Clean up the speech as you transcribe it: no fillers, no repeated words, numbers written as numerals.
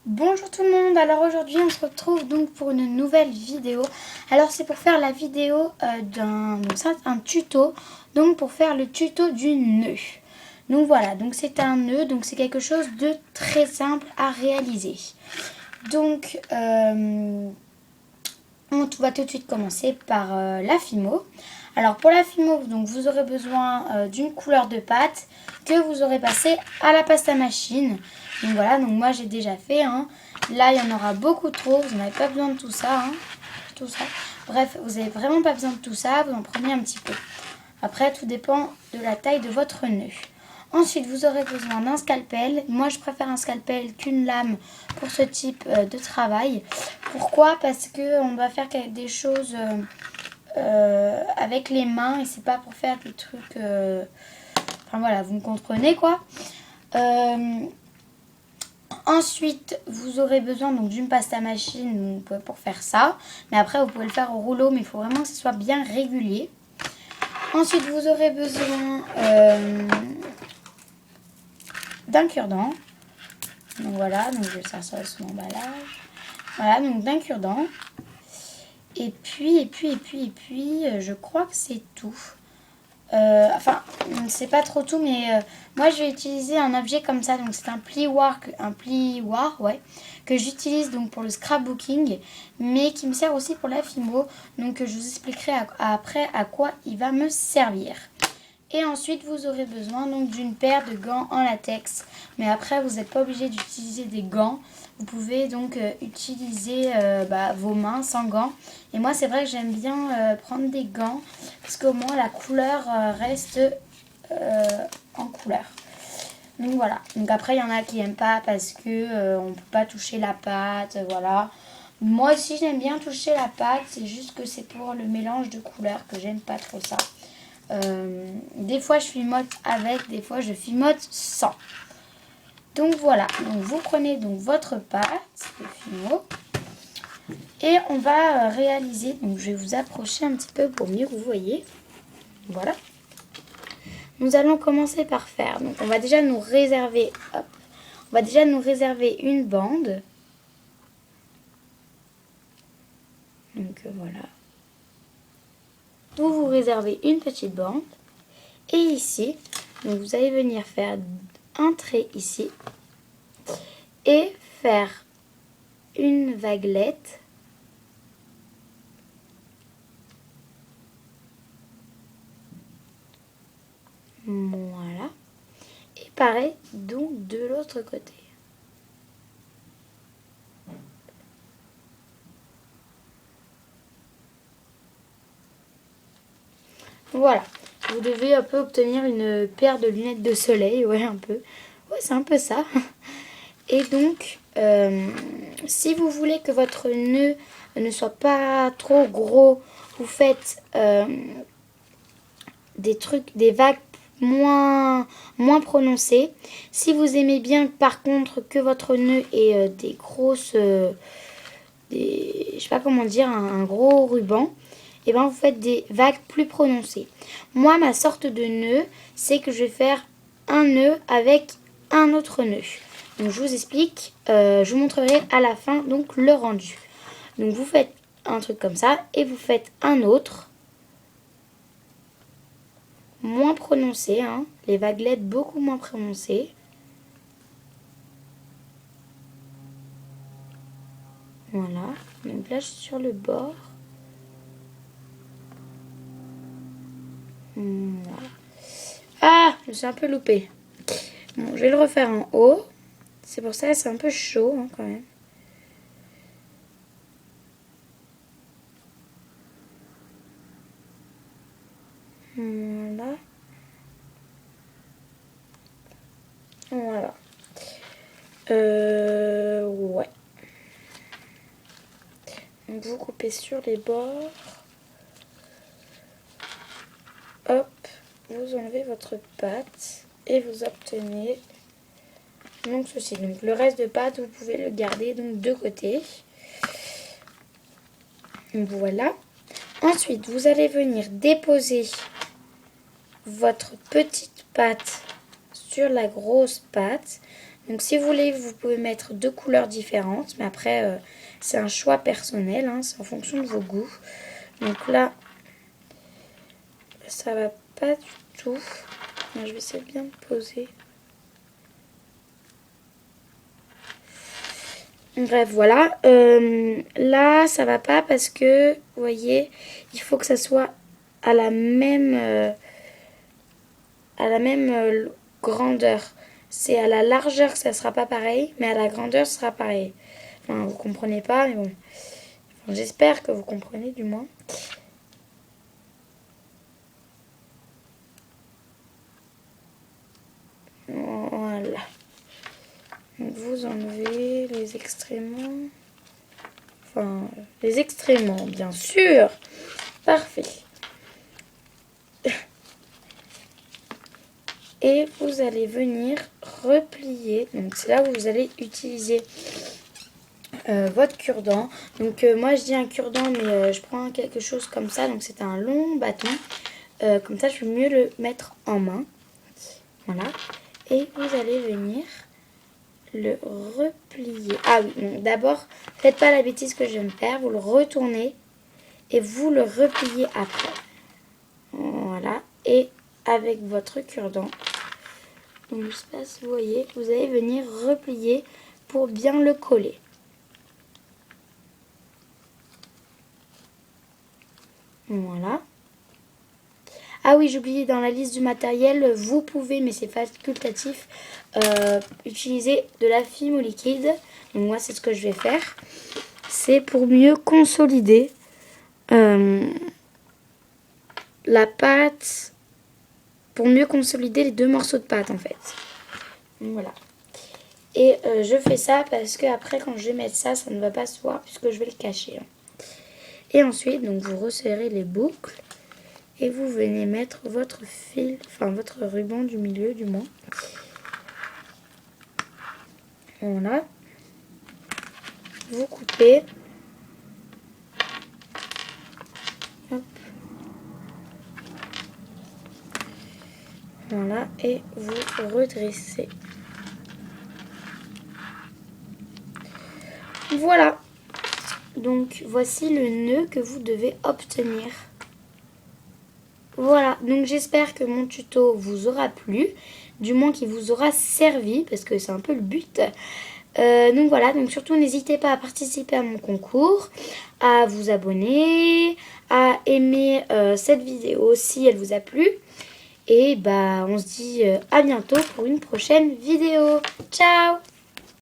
Bonjour tout le monde, alors aujourd'hui on se retrouve donc pour une nouvelle vidéo. Alors c'est pour faire la vidéo un tuto, donc pour faire le tuto du nœud. Donc voilà, donc c'est un nœud, donc c'est quelque chose de très simple à réaliser. Donc on va tout de suite commencer par la fimo. Alors pour la fimo, donc vous aurez besoin d'une couleur de pâte que vous aurez passée à la pâte à machine. Donc voilà, donc moi j'ai déjà fait. Là il y en aura beaucoup trop, vous n'avez pas besoin de tout ça. Bref, vous n'avez vraiment pas besoin de tout ça, vous en prenez un petit peu. Après tout dépend de la taille de votre nœud. Ensuite vous aurez besoin d'un scalpel. Moi je préfère un scalpel qu'une lame pour ce type de travail. Pourquoi? Parce qu'on va faire des choses avec les mains et c'est pas pour faire des trucs... Enfin voilà, vous me comprenez quoi. Ensuite, vous aurez besoin donc d'une pâte à machine pour faire ça. Mais après, vous pouvez le faire au rouleau, mais il faut vraiment que ce soit bien régulier. Ensuite, vous aurez besoin d'un cure-dent. Donc voilà, donc je vais faire ça sur l'emballage. Voilà, donc d'un cure-dent. Et puis, je crois que c'est tout. Enfin, c'est pas trop tout, mais moi je vais utiliser un objet comme ça. Donc c'est un plioir, ouais, que j'utilise donc pour le scrapbooking, mais qui me sert aussi pour la fimo. Donc je vous expliquerai après à quoi il va me servir. Et ensuite, vous aurez besoin donc d'une paire de gants en latex. Mais après, vous n'êtes pas obligé d'utiliser des gants. Vous pouvez donc utiliser vos mains sans gants. Et moi, c'est vrai que j'aime bien prendre des gants parce qu'au moins la couleur reste en couleur. Donc voilà. Donc après, il y en a qui n'aiment pas parce que on ne peut pas toucher la pâte. Voilà. Moi aussi, j'aime bien toucher la pâte. C'est juste que c'est pour le mélange de couleurs que j'aime pas trop ça. Des fois je filmote avec, des fois je filmote sans. Donc voilà, donc vous prenez donc votre pâte de fimo et on va réaliser. Donc je vais vous approcher un petit peu pour mieux que vous voyez. Voilà. Nous allons commencer par faire. Donc on va déjà nous réserver. On va déjà nous réserver une bande. Donc voilà. Vous réservez une petite bande. Et ici, donc vous allez venir faire un trait ici et faire une vaguelette voilà, et pareil donc de l'autre côté. Voilà, vous devez un peu obtenir une paire de lunettes de soleil, ouais un peu, ouais c'est un peu ça. Et donc si vous voulez que votre nœud ne soit pas trop gros, vous faites des vagues moins prononcées. Si vous aimez bien par contre que votre nœud ait des grosses, je sais pas comment dire, un gros ruban, et ben vous faites des vagues plus prononcées. Moi ma sorte de nœud, c'est que je vais faire un nœud avec un autre nœud. Donc je vous explique, je vous montrerai à la fin donc le rendu. Donc vous faites un truc comme ça et vous faites un autre moins prononcé, les vaguelettes beaucoup moins prononcées. Voilà, donc là je suis sur le bord. Voilà. Ah, je me suis un peu loupée. Bon, je vais le refaire en haut. C'est pour ça que c'est un peu chaud quand même. Voilà. Voilà. Ouais. Donc vous coupez sur les bords. Hop, vous enlevez votre pâte et vous obtenez donc ceci. Donc le reste de pâte, vous pouvez le garder donc de côté. Donc voilà. Ensuite, vous allez venir déposer votre petite pâte sur la grosse pâte. Donc si vous voulez, vous pouvez mettre 2 couleurs différentes. Mais après, c'est un choix personnel. Hein, c'est en fonction de vos goûts. Donc là, ça va pas du tout. Je vais essayer de bien me poser. Bref, voilà. Là, ça va pas parce que, vous voyez, il faut que ça soit à la même, grandeur. C'est à la largeur que ça sera pas pareil, mais à la grandeur, ce sera pareil. Enfin, vous comprenez pas, mais bon. Enfin, j'espère que vous comprenez, du moins. Voilà. Donc, vous enlevez les extréments. Enfin, les extréments, bien sûr. Parfait. Et vous allez venir replier. Donc, c'est là où vous allez utiliser votre cure-dent. Donc, moi, je dis un cure-dent, mais je prends quelque chose comme ça. Donc, c'est un long bâton. Comme ça, je peux mieux le mettre en main. Voilà. Et vous allez venir le replier. Ah oui, donc d'abord, faites pas la bêtise que je viens de faire. Vous le retournez et vous le repliez après. Voilà. Et avec votre cure-dent, donc je sais pas si vous voyez, vous allez venir replier pour bien le coller. Voilà. Ah oui, j'ai oublié, dans la liste du matériel, vous pouvez, mais c'est facultatif, utiliser de la film au liquide. Donc moi, c'est ce que je vais faire. C'est pour mieux consolider la pâte, pour mieux consolider les 2 morceaux de pâte en fait. Donc, voilà. Et je fais ça parce que après, quand je vais mettre ça, ça ne va pas se voir puisque je vais le cacher. Et ensuite, donc vous resserrez les boucles. Et vous venez mettre votre fil, enfin votre ruban du milieu du moins. Voilà. Vous coupez. Hop. Voilà. Et vous redressez. Voilà. Donc voici le nœud que vous devez obtenir. Voilà, donc j'espère que mon tuto vous aura plu, du moins qu'il vous aura servi, parce que c'est un peu le but. Donc voilà, donc surtout n'hésitez pas à participer à mon concours, à vous abonner, à aimer cette vidéo si elle vous a plu. Et bah on se dit à bientôt pour une prochaine vidéo. Ciao!